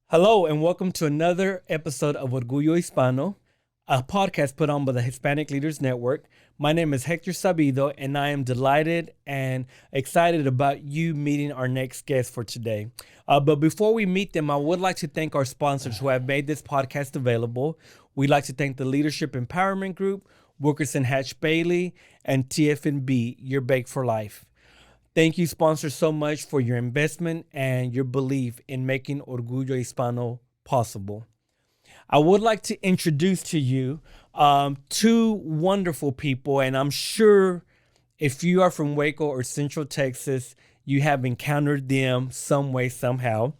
Hello, and welcome to another episode of Orgullo Hispano, a podcast put on by the Hispanic Leaders Network. My name is Hector Sabido, and I am delighted and excited about you meeting our next guest for today. But before we meet them, I would like to thank our sponsors who have made this podcast available. We'd like to thank the Leadership Empowerment Group, Wilkerson Hatch Bailey, and TFNB, Your Bake for Life. Thank you, sponsors, so much for your investment and your belief in making Orgullo Hispano possible. I would like to introduce to you two wonderful people, and I'm sure if you are from Waco or Central Texas, you have encountered them some way, somehow.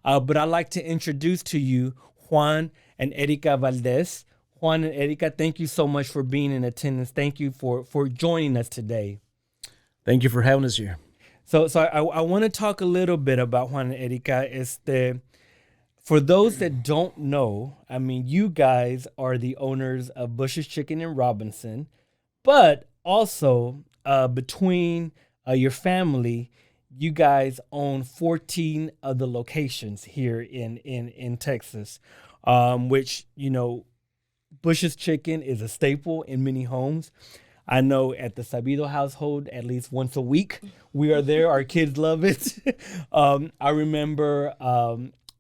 But I'd like to introduce to you Juan and Erika Valdez. Juan and Erika, thank you so much for being in attendance. Thank you for joining us today. Thank you for having us here. So I want to talk a little bit about Juan and Erika. For those that don't know, I mean, you guys are the owners of Bush's Chicken in Robinson, but also between your family, you guys own 14 of the locations here in Texas, which, you know, Bush's Chicken is a staple in many homes. I know at the Sabido household, at least once a week, we are there. Our kids love it. I remember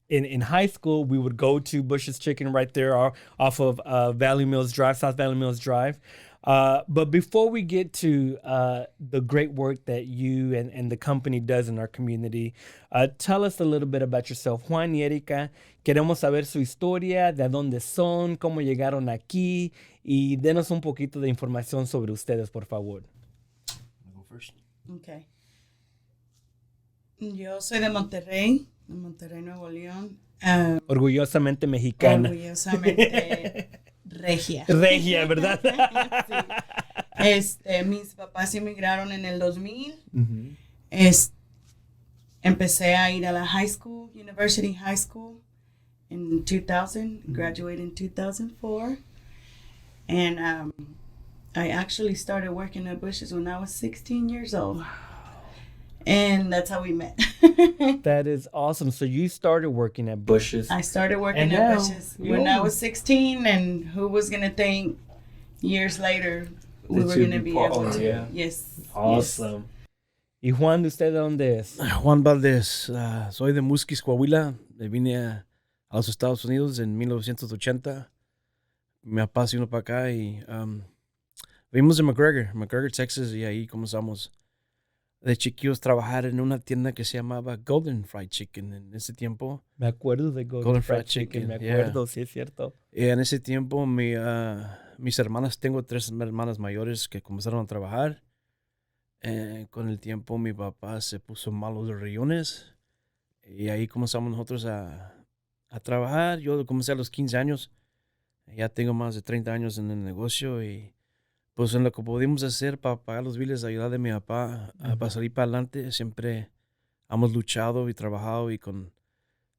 in high school, we would go to Bush's Chicken right there off of Valley Mills Drive, South Valley Mills Drive. But before we get to the great work that you and the company does in our community, tell us a little bit about yourself. Juan y Erika, queremos saber su historia, de dónde son, cómo llegaron aquí, y denos un poquito de información sobre ustedes, por favor. I'll go first. Okay. Yo soy de Monterrey, Nuevo León. Orgullosamente mexicana. Orgullosamente regia. Regia, ¿verdad? Sí. Mis papás emigraron en el 2000. Uh-huh. Empecé a ir a la University High School in 2000, graduated in 2004. And I actually started working at Bush's when I was 16 years old. Wow. And that's how we met. That is awesome. So you started working at Bush's. I started working at Bush's when I was 16, and who was going to think years later we were going to be able to. Yeah. Yes. Awesome. Yes. ¿Y Juan, usted de dónde es? Juan Valdez. Soy de Musquis, Coahuila. Vine a los Estados Unidos en 1980. Mi papá se vino para acá y vivimos en McGregor, Texas, y ahí comenzamos de chiquillos trabajar en una tienda que se llamaba Golden Fried Chicken en ese tiempo. Me acuerdo de Golden Fried Chicken. Me acuerdo, sí, es cierto. Y en ese tiempo mis hermanas, tengo 3 hermanas mayores que comenzaron a trabajar. Con el tiempo mi papá se puso malo de riñones y ahí comenzamos nosotros a trabajar. Yo comencé a los 15 años. Ya tengo más de 30 años en el negocio y pues en lo que pudimos hacer para pagar los biles, ayudar de mi papá para salir para adelante, siempre hemos luchado y trabajado y con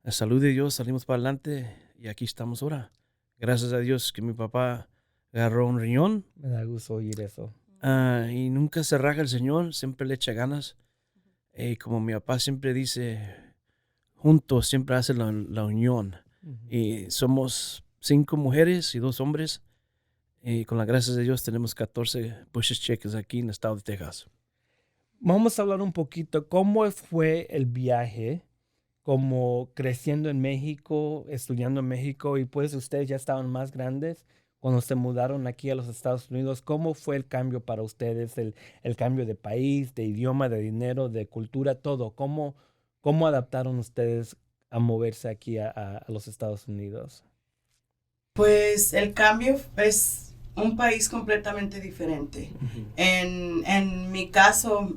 la salud de Dios salimos para adelante y aquí estamos ahora. Gracias a Dios que mi papá agarró un riñón. Me da gusto oír eso. Y nunca se raja el Señor, siempre le echa ganas. Y como mi papá siempre dice, juntos siempre hace la unión. Uh-huh. Y somos 5 mujeres y 2 hombres. Y con la gracia de Dios tenemos 14 Bush's Chickens aquí en el estado de Texas. Vamos a hablar un poquito cómo fue el viaje, como creciendo en México, estudiando en México, y pues ustedes ya estaban más grandes cuando se mudaron aquí a los Estados Unidos. ¿Cómo fue el cambio para ustedes, el cambio de país, de idioma, de dinero, de cultura, todo? ¿Cómo adaptaron ustedes a moverse aquí a los Estados Unidos? Pues el cambio es un país completamente diferente. Uh-huh. En mi caso,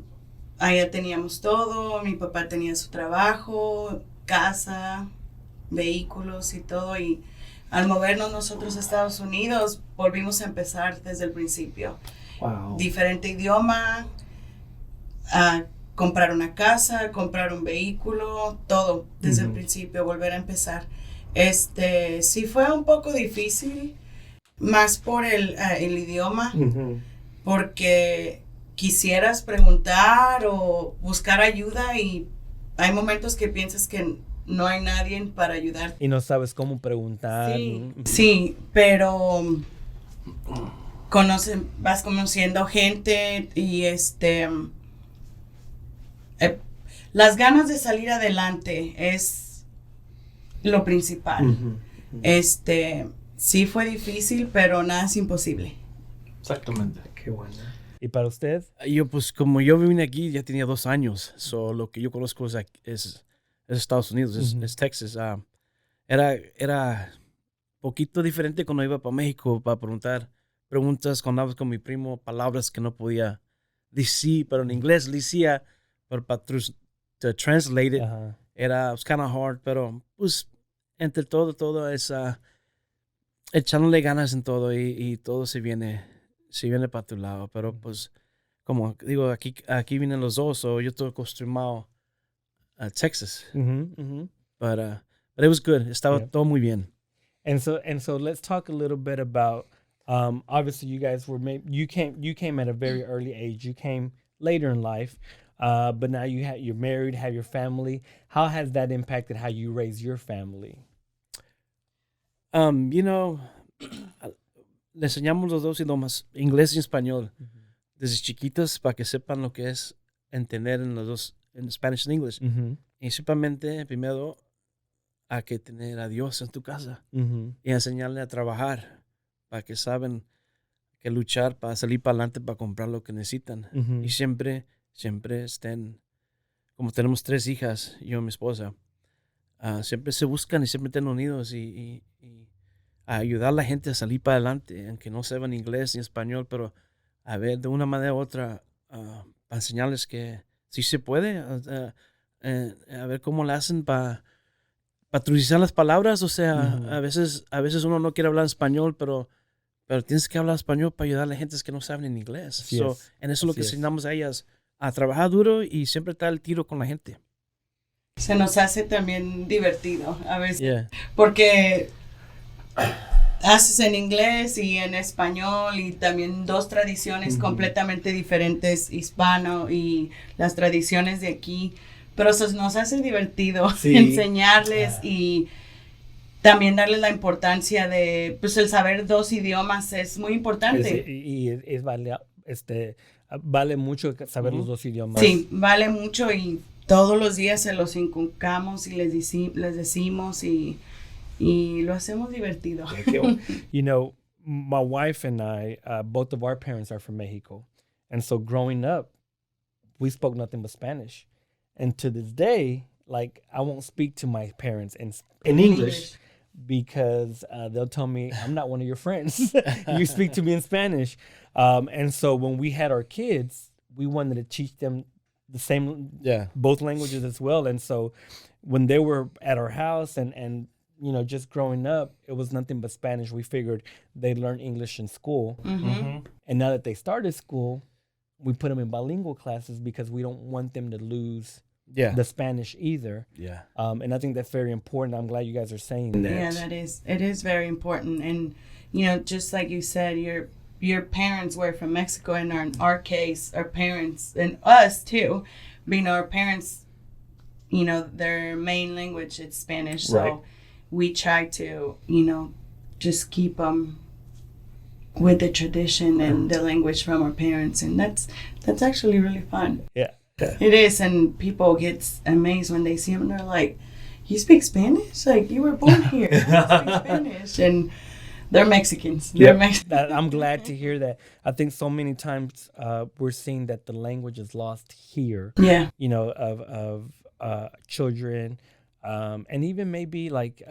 allá teníamos todo. Mi papá tenía su trabajo, casa, vehículos y todo. Y al movernos nosotros a Estados Unidos, volvimos a empezar desde el principio. Wow. Diferente idioma, comprar una casa, comprar un vehículo, todo desde el principio, volver a empezar. Sí fue un poco difícil Más por el idioma, porque quisieras preguntar o buscar ayuda y hay momentos que piensas que no hay nadie para ayudar. Y no sabes cómo preguntar. Sí, pero vas conociendo gente y las ganas de salir adelante es lo principal. Sí fue difícil, pero nada es imposible. Exactamente. Qué bueno. ¿Y para usted? Yo, pues, como yo vine aquí, ya tenía 2 años. So, lo que yo conozco es Estados Unidos, es Texas. Era poquito diferente cuando iba para México para preguntas cuando hablaba con mi primo, palabras que no podía decir, pero en inglés decía, pero para translate it, era kind of hard, pero pues entre todo es echándole ganas en todo y todo se viene para tu lado, pero pues como digo, aquí vienen los dos, so yo estoy acostumbrado a Texas, but it was good, estaba todo muy bien. And so let's talk a little bit about obviously you guys were you came at a very early age. You came later in life, but now you're married, have your family. How has that impacted how you raise your family? You know, le enseñamos los dos idiomas, inglés y español, desde chiquitos para que sepan lo que es entender en los dos, en Spanish and English. Y simplemente, primero, hay que tener a Dios en tu casa y enseñarle a trabajar para que saben que luchar para salir para adelante, para comprar lo que necesitan. Y siempre estén, como tenemos 3 hijas, yo y mi esposa, siempre se buscan y siempre estén unidos y a ayudar a la gente a salir para adelante, aunque no sepan inglés ni español, pero a ver, de una manera u otra, para enseñarles que sí se puede, a ver cómo le hacen para utilizar las palabras. O sea, a veces uno no quiere hablar español, pero tienes que hablar español para ayudar a la gente que no saben en inglés. En eso es lo que enseñamos a ellas, a trabajar duro y siempre estar al tiro con la gente. Se nos hace también divertido a veces, porque haces en inglés y en español y también 2 tradiciones completamente diferentes, hispano y las tradiciones de aquí, pero eso nos hace divertido enseñarles y también darles la importancia de, pues el saber 2 idiomas es muy importante. Vale mucho saber los 2 idiomas. Sí, vale mucho y todos los días se los inculcamos y les decimos y lo hacemos divertido. You know, my wife and I, both of our parents are from Mexico. And so growing up, we spoke nothing but Spanish. And to this day, like, I won't speak to my parents in English because they'll tell me, I'm not one of your friends. You speak to me in Spanish. And so when we had our kids, we wanted to teach them the same, both languages as well. And so when they were at our house and you know, just growing up, it was nothing but Spanish. We figured they'd learn English in school. And now that they started school, we put them in bilingual classes because we don't want them to lose the Spanish either. And I think that's very important. I'm glad you guys are saying that. Yeah, it is very important. And, you know, just like you said, your parents were from Mexico, and in our case, our parents, and us too, being our parents, you know, their main language is Spanish. So we try to, you know, just keep them with the tradition and the language from our parents, and that's actually really fun. It is, and people get amazed when they see them. They're like, "You speak Spanish? Like, you were born here? You speak Spanish?" And they're Mexicans. I'm glad to hear that. I think so many times we're seeing that the language is lost here. You know, of children. And even maybe like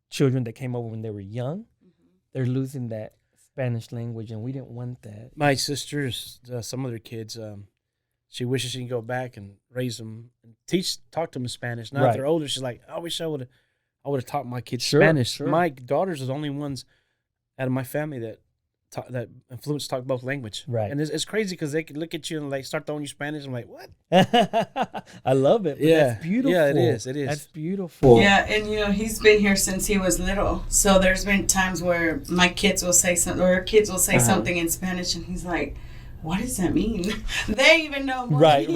children that came over when they were young, they're losing that Spanish language, and we didn't want that. My sisters, some of their kids, she wishes she can go back and raise them and talk to them in Spanish. Now that they're older, she's like, I wish I would have taught my kids Spanish. My daughters are the only ones out of my family that influence talk both language. Right. And it's crazy because they can look at you and like start throwing you Spanish. I'm like, what? I love it. But Yeah. that's beautiful. Yeah, it is. It is. That's beautiful. Yeah, and he's been here since he was little. So there's been times where my kids will say something, or kids will say something in Spanish, and he's like, "What does that mean?" They even know more. Right.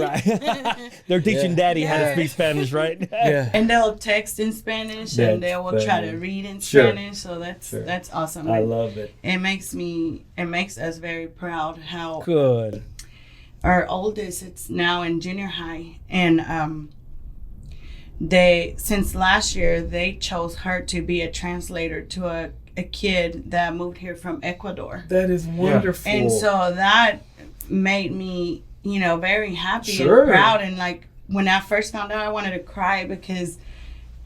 They're teaching Daddy how to Yeah. speak Spanish, right? Yeah. And they'll text in Spanish, and they will try to read in Sure. Spanish. So that's awesome. I love it. It makes us very proud how Good. our oldest, it's now in junior high, and since last year they chose her to be a translator to a kid that moved here from Ecuador. That is wonderful. And so that made me, very happy Sure. and proud. And like when I first found out, I wanted to cry because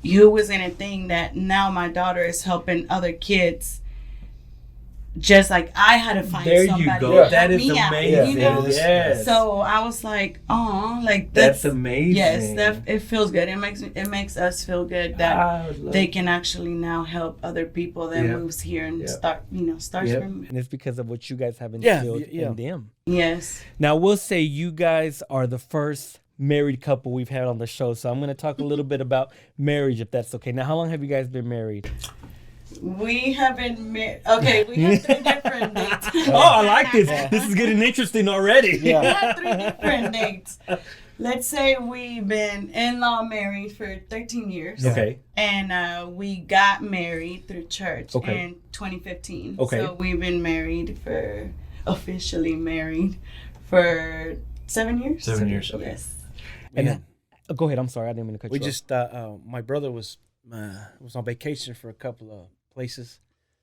you was in a thing that now my daughter is helping other kids. Just like I had to find There somebody you go. to help That is me out, amazing. Yes. So I was like, oh, like That's amazing. Yes, it feels good. It makes us feel good that I would love they can actually now help other people that Yeah. moves here and Yeah. starts Yep. from And it's because of what you guys have Yeah, instilled yeah. in them. yes. Now, we'll say you guys are the first married couple we've had on the show. So I'm going to talk a little bit about marriage, if that's okay. Now, how long have you guys been married? We have been okay. We have 3 different dates. Oh, I like this. This is getting interesting already. We have 3 different dates. Let's say we've been in-law married for 13 years. Okay. And we got married through church Okay. in 2015. Okay. So we've been officially married for 7 years. 7 years, okay. Yes. And Yeah. go ahead. I'm sorry. I didn't mean to cut We you off. just my brother was on vacation for a couple of places,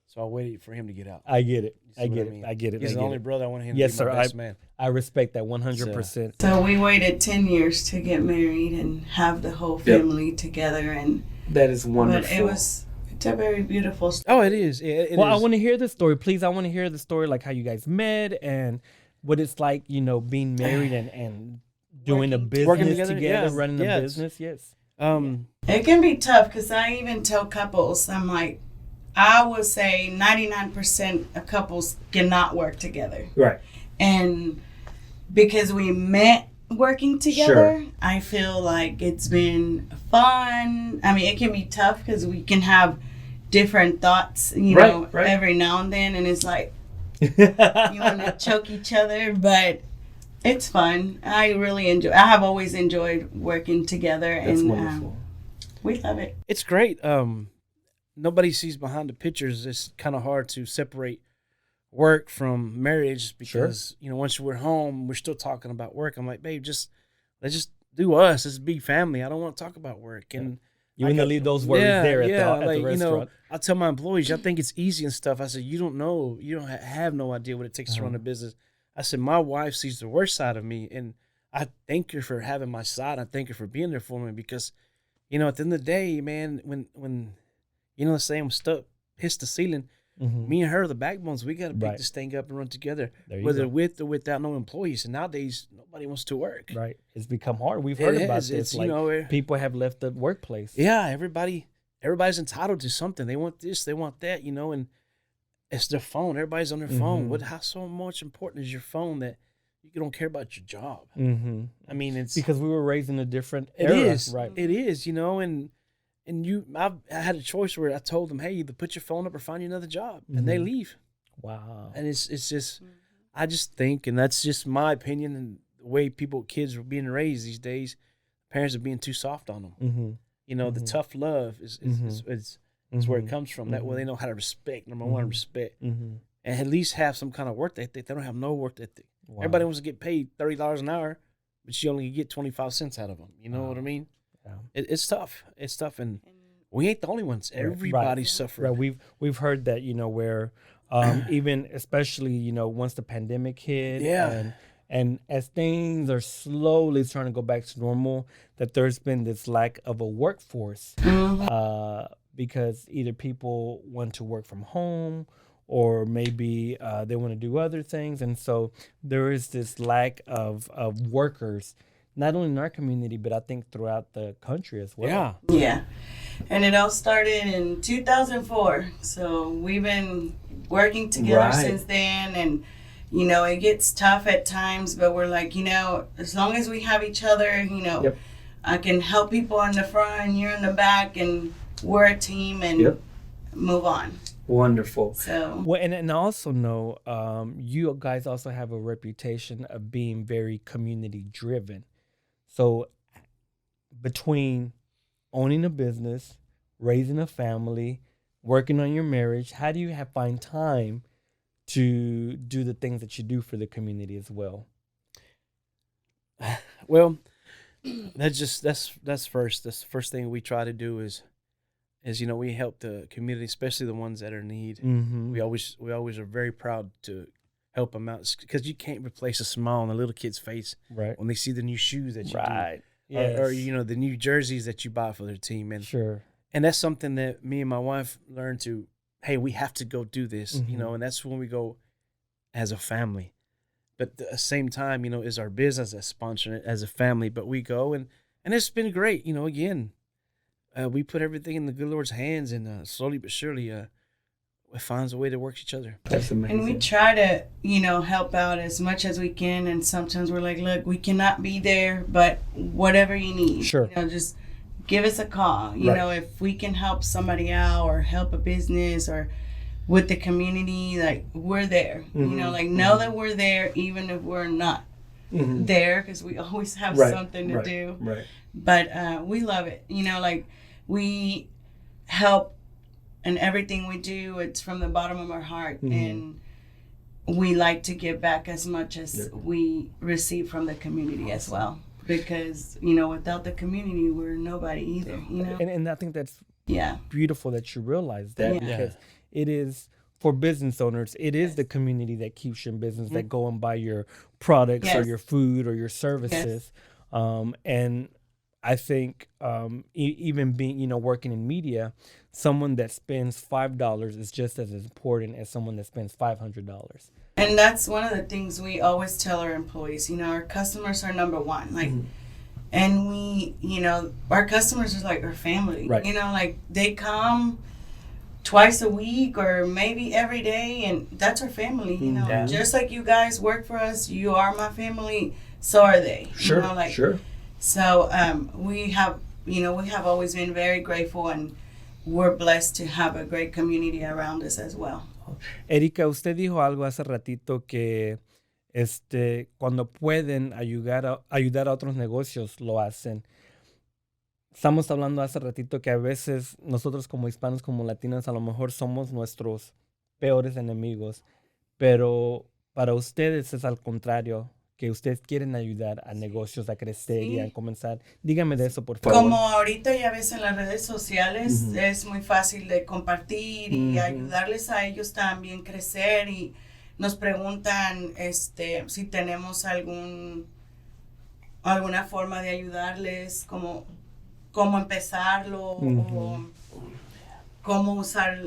so I waited for him to get out. I get it. You see I what get I it. mean? I get it. He's I the get only it. brother I want him Yes, to be sir. my best man. I respect that 100%. So we waited 10 years to get married and have the whole family together. And That is wonderful. but it's a very beautiful story. Oh, it is. It Well, I is. want to hear the story, please. I want to hear the story, like how you guys met and what it's like, being married and doing a business Working together, together, yeah. running Yeah, a it's- business. Yes. It can be tough because I even tell couples, I'm like, I would say 99% of couples cannot work together. Right. And because we met working together, I feel like it's been fun. I mean, it can be tough because we can have different thoughts, Right. every now and then. And it's like, you want to choke each other, but it's fun. I have always enjoyed working together. That's and wonderful. we love it. It's great. Nobody sees behind the pictures. It's kind of hard to separate work from marriage because once we're home, we're still talking about work. I'm like, babe, let's just do us. It's a big family. I don't want to talk about work. And You want to leave those words there at the restaurant. I tell my employees, I think it's easy and stuff. I said, you don't know, you don't have no idea what it takes to run a business. I said, my wife sees the worst side of me, and I thank her for having my side. I thank her for being there for me because, at the end of the day, man, when let's say I'm stuck, hits the ceiling, me and her are the backbones. We got to pick this thing up and run together, whether with or without no employees. And nowadays, nobody wants to work. Right. It's become hard. We've heard about this. It's, like, people have left the workplace. Yeah, everybody's entitled to something. They want this, they want that, and it's their phone. Everybody's on their phone. How so much important is your phone that you don't care about your job? I mean, it's because we were raised in a different era. It is, right? It is, I had a choice where I told them, hey, either put your phone up or find you another job, and they leave. Wow. And it's just, I just think, and that's just my opinion, and the way kids are being raised these days, parents are being too soft on them. The tough love is where it comes from. That way they know how to respect. Number one, respect, and at least have some kind of work ethic. They don't have no work ethic. Wow. Everybody wants to get paid $30 an hour, but you only get 25 cents out of them. You know what I mean? Yeah. It's tough. It's tough, and we ain't the only ones. Everybody's suffering. Right. We've heard that, where even especially, once the pandemic hit, and as things are slowly trying to go back to normal, that there's been this lack of a workforce because either people want to work from home or maybe they want to do other things. And so there is this lack of workers, not only in our community, but I think throughout the country as well. Yeah. And it all started in 2004. So we've been working together Right. since then, and you know, it gets tough at times, but we're like, you know, as long as we have each other, you know, Yep. I can help people in the front and you're in the back, and we're a team, and Yep. move on. Wonderful. So Well, and I also know you guys also have a reputation of being very community driven. So between owning a business, raising a family, working on your marriage, how do you find time to do the things that you do for the community as well? Well, that's first. That's the first thing we try to do is you know, we help the community, especially the ones that are in need. Mm-hmm. We always are very proud to help them out, because you can't replace a smile on a little kid's face Right. when they see the new shoes that you do. Right. Or you know, the new jerseys that you buy for their team, and Sure. that's something that me and my wife learned to. Hey, we have to go do this, you know, and that's when we go as a family. But at the same time, you know, is our business that's sponsoring it as a family. But we go and it's been great, you know. Again, we put everything in the good Lord's hands, and slowly but surely, it finds a way to work each other. That's amazing. and we try to, you know, help out as much as we can, and sometimes we're like, look, we cannot be there, but whatever you need, Sure. you know, just give us a call. You Right. know, if we can help somebody out or help a business or with the community, like, we're there. You know, like, know that we're there even if we're not there, because we always have Right. something to Right. do. Right. But we love it. You know, like, we help, and everything we do, it's from the bottom of our heart. And we like to give back as much as we receive from the community as well. Because, you know, without the community, we're nobody either, you know? And I think that's Yeah. beautiful that you realize that, Yeah. because it is for business owners, it is the community that keeps you in business, that go and buy your products or Yes. your food or your services. And I think even being, you know, working in media, someone that spends $5 is just as important as someone that spends $500. And that's one of the things we always tell our employees. You know, our customers are number one. Like, and we, you know, our customers are like our family. Right. You know, like, they come twice a week or maybe every day, and that's our family. You know, Yeah. just like you guys work for us, you are my family. So are they. Sure. You know, like, Sure. So we have, you know, we have always been very grateful, and we're blessed to have a great community around us as well. Erika, usted dijo algo hace ratito que cuando pueden ayudar a otros negocios, lo hacen. Estamos hablando hace ratito que a veces nosotros como hispanos, como latinos, a lo mejor somos nuestros peores enemigos, pero para ustedes es al contrario, que ustedes quieren ayudar a negocios a crecer y a comenzar. Dígame de eso, por favor. Como ahorita ya ves en las redes sociales, es muy fácil de compartir y ayudarles a ellos también crecer, y nos preguntan si tenemos alguna forma de ayudarles, cómo empezarlo o cómo usar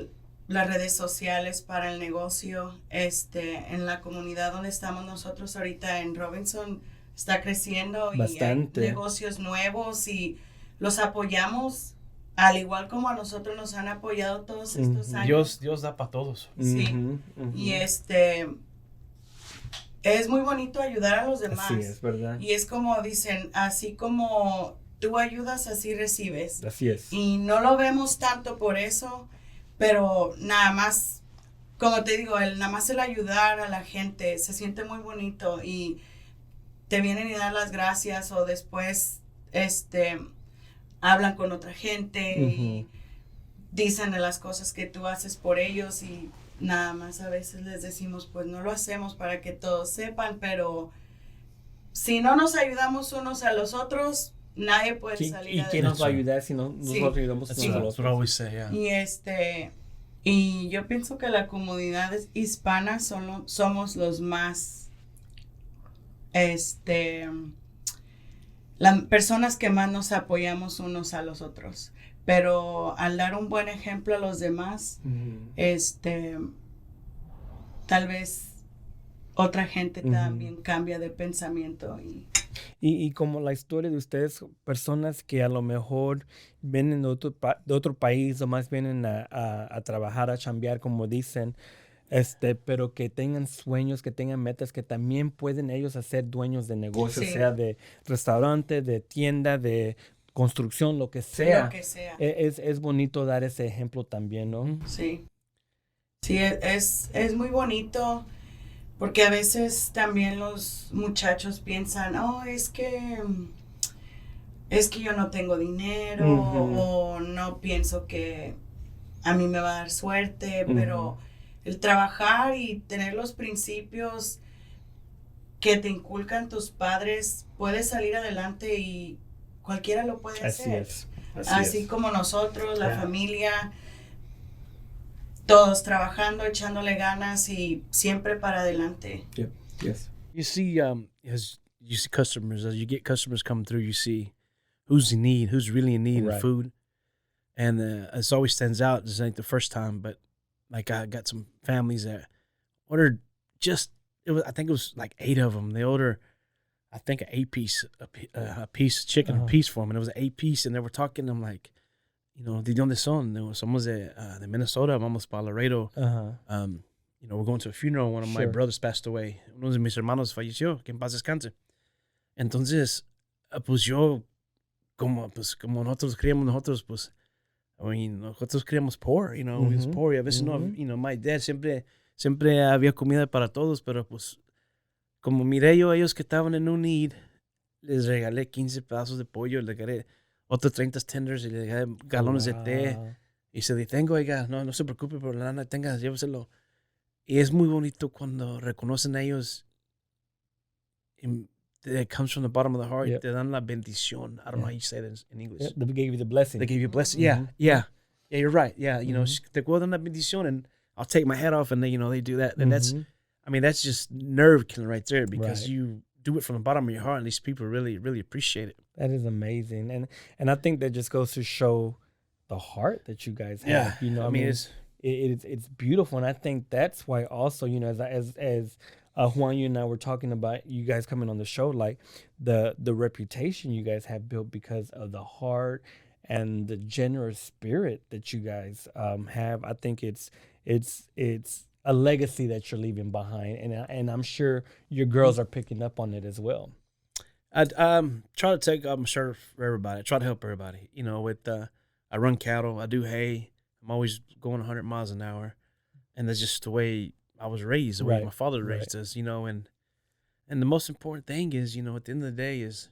las redes sociales para el negocio. En la comunidad donde estamos nosotros ahorita en Robinson está creciendo Bastante. y hay negocios nuevos y los apoyamos al igual como a nosotros nos han apoyado todos estos años. Dios da para todos. Sí. Y es muy bonito ayudar a los demás. Sí, es verdad. Y es como dicen, así como tú ayudas, así recibes. Así es. Y no lo vemos tanto por eso, pero nada más, como te digo, nada más el ayudar a la gente se siente muy bonito, y te vienen y dan las gracias, o después hablan con otra gente y dicen de las cosas que tú haces por ellos, y nada más a veces les decimos, pues no lo hacemos para que todos sepan, pero si no nos ayudamos unos a los otros, nadie puede salir ¿Y quién nos va a ayudar si no nosotros ayudamos That's unos a what, los that's what I otros? always say, yeah. Y yo pienso que la comunidad hispana somos los más, las personas que más nos apoyamos unos a los otros. Pero al dar un buen ejemplo a los demás, tal vez otra gente también cambia de pensamiento. Y como la historia de ustedes, personas que a lo mejor vienen de otro país o más vienen a trabajar, a chambear, como dicen, Pero que tengan sueños, que tengan metas, que también pueden ellos hacer dueños de negocios, Sí. sea de restaurante, de tienda, de construcción, lo que sea. Lo que sea. Es bonito dar ese ejemplo también, ¿no? Sí. Sí, es muy bonito porque a veces también los muchachos piensan, oh, es que yo no tengo dinero o no pienso que a mí me va a dar suerte, pero el trabajar y tener los principios que te inculcan tus padres, puedes salir adelante y cualquiera lo puede hacer. Así como nosotros, la familia, todos trabajando, echándole ganas y siempre para adelante. Yes. You see, as you see customers, as you get customers coming through, you see who's in need, who's really in need Right. of food, and it always stands out. This ain't the first time, but like I got some families that ordered I think it was like 8 of them. They ordered, I think, an 8-piece, a piece of chicken, a piece for them, and it was an 8-piece, and they were talking. I'm like, ¿de dónde son? Somos de Minnesota, vamos para Laredo. We're going to a funeral. One of my brothers passed away. Uno de mis hermanos falleció, que en paz descanse. Entonces, pues yo, como nosotros criamos, pues, nosotros criamos poor, we was poor. Y a veces no, my dad siempre había comida para todos, pero pues, como miré yo a ellos que estaban en un need, les regalé 15 pedazos de pollo, les regalé otros 30 tenders y le regalé galones de té. Y se tengo, oiga, no se preocupe por la lana, lléveselo. Y es muy bonito cuando reconocen a ellos. It comes from the bottom of the heart. Yep. Te dan la bendición. I don't know how you say it in English. Yeah, they gave you the blessing. They gave you a blessing. Yeah, you're right. Yeah, te puedo dar una bendición, and I'll take my hat off, and they do that. And that's just nerve killing right there, because you do it from the bottom of your heart, and these people really, really appreciate it. That is amazing. And I think that just goes to show the heart that you guys have. Yeah. I mean it's beautiful, and I think that's why also, as Juan, you and I were talking about you guys coming on the show, like the reputation you guys have built because of the heart and the generous spirit that you guys have. I think it's a legacy that you're leaving behind, and I'm sure your girls are picking up on it as well. I try to take up my shirt for everybody. I try to help everybody. I run cattle. I do hay. I'm always going 100 miles an hour, and that's just the way I was raised, the way my father raised us, and the most important thing is, at the end of the day, is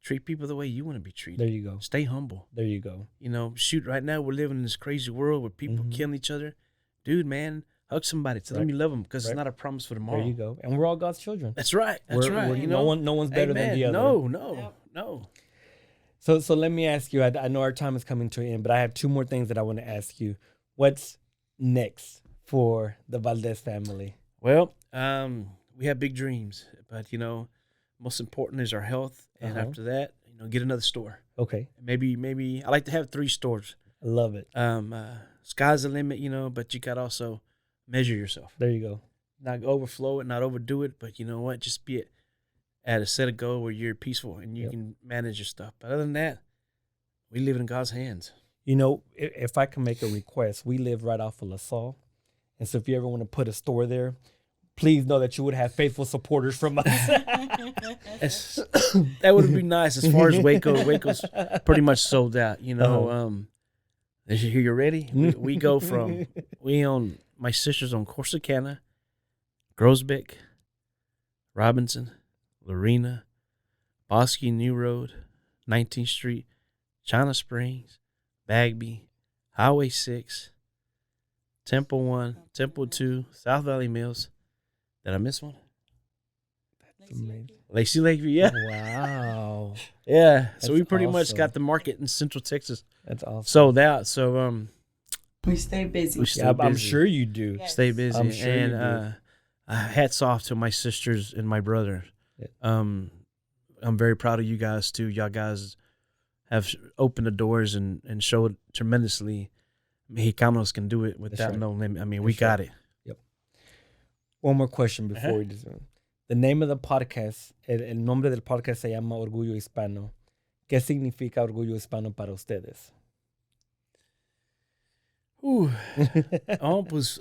treat people the way you want to be treated. There you go. Stay humble. There you go. Shoot, right now we're living in this crazy world where people killing each other. Dude, man, hug somebody. Tell them you love them, because it's not a promise for tomorrow. There you go. And we're all God's children. That's right. No one's better than the other. No. So let me ask you, I know our time is coming to an end, but I have 2 more things that I want to ask you. What's next for the Valdez family? Well, we have big dreams, but most important is our health, and after that, get another store. Okay. Maybe I like to have 3 stores. I love it. Sky's the limit, but you got to also measure yourself. There you go. Not overflow it, not overdo it, but you know what? Just be at a set of goal where you're peaceful and you can manage your stuff. But other than that, we live in God's hands. If I can make a request, we live right off of La Salle. And so if you ever want to put a store there, please know that you would have faithful supporters from us. That would be nice. As far as Waco's pretty much sold out. You ready? We own, my sisters on Corsicana, Grosbeck, Robinson, Lorena, Bosque New Road, 19th Street, China Springs, Bagby, Highway 6, Temple 1, Temple 2, South Valley Mills. Did I miss one? That's amazing. Lacey Lakeview, yeah. Wow. Yeah. So That's we pretty much awesome. got the market in Central Texas That's awesome. sold out. So We stay busy. I'm sure you do. Yes. stay busy. I'm sure you and hats off to my sisters and my brother. Yeah. I'm very proud of you guys too. Y'all guys have opened the doors and showed tremendously. Mexicanos can do it without no limit. I mean, we got it. Yep. One more question before we just. The name of the podcast, el nombre del podcast se llama Orgullo Hispano. ¿Qué significa Orgullo Hispano para ustedes? Pues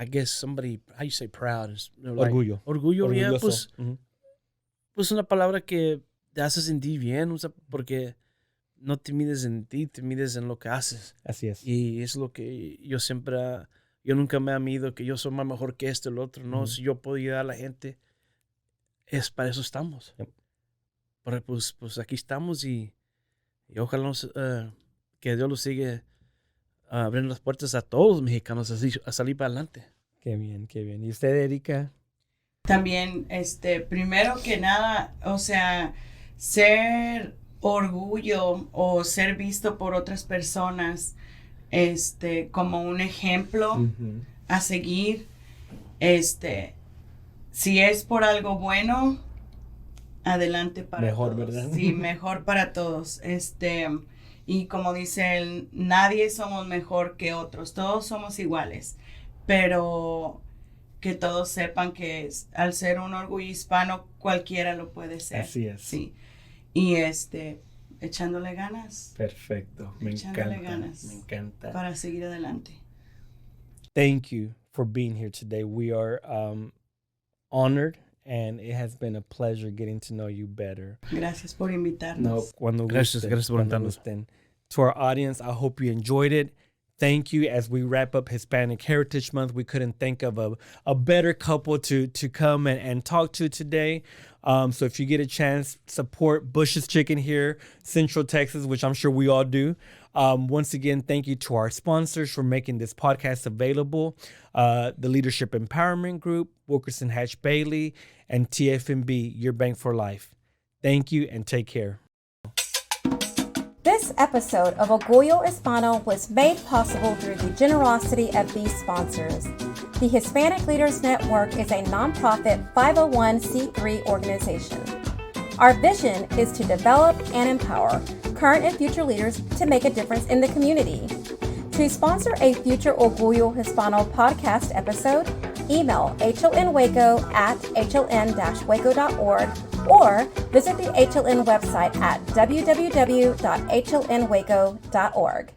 I guess somebody, how you say proud? Like, Orgullo. Orgullo, yeah, Orgulloso. pues, Ujú. pues una palabra que te hace sentir bien, o sea, porque no te mides en ti, te mides en lo que haces. Así es. Y es lo que yo nunca me he mido que yo soy más mejor que el otro, ¿no? Ujú. Si yo puedo ayudar a la gente, es para eso estamos. Yep. Pero pues aquí estamos y ojalá que Dios los siga abriendo las puertas a todos los mexicanos a salir para adelante. Qué bien, qué bien. ¿Y usted, Erika? También, primero que nada, o sea, ser orgullo o ser visto por otras personas, como un ejemplo Ujú. a seguir, si es por algo bueno, adelante para Mejor, todos. ¿verdad? Sí, mejor para todos. Y como dice él, nadie somos mejor que otros, todos somos iguales, pero que todos sepan que al ser un orgullo hispano, cualquiera lo puede ser. Así es. Sí. Y echándole ganas Perfecto. Me Echándole encanta. ganas. Me encanta. para seguir adelante. Thank you for being here today. We are honored, and it has been a pleasure getting to know you better. Gracias por invitarnos. Cuando Gracias por cuando invitarnos. gusten. To our audience, I hope you enjoyed it. Thank you. As we wrap up Hispanic Heritage Month, we couldn't think of a better couple to come and talk to today. So if you get a chance, support Bush's Chicken here, Central Texas, which I'm sure we all do. Once again, thank you to our sponsors for making this podcast available. The Leadership Empowerment Group, Wilkerson Hatch Bailey, and TFNB, Your Bank for Life. Thank you and take care. This episode of Orgullo Hispano was made possible through the generosity of these sponsors. The Hispanic Leaders Network is a nonprofit 501c3 organization. Our vision is to develop and empower current and future leaders to make a difference in the community. To sponsor a future Orgullo Hispano podcast episode, email hlnwaco@hln-waco.org or visit the HLN website at www.hlnwaco.org.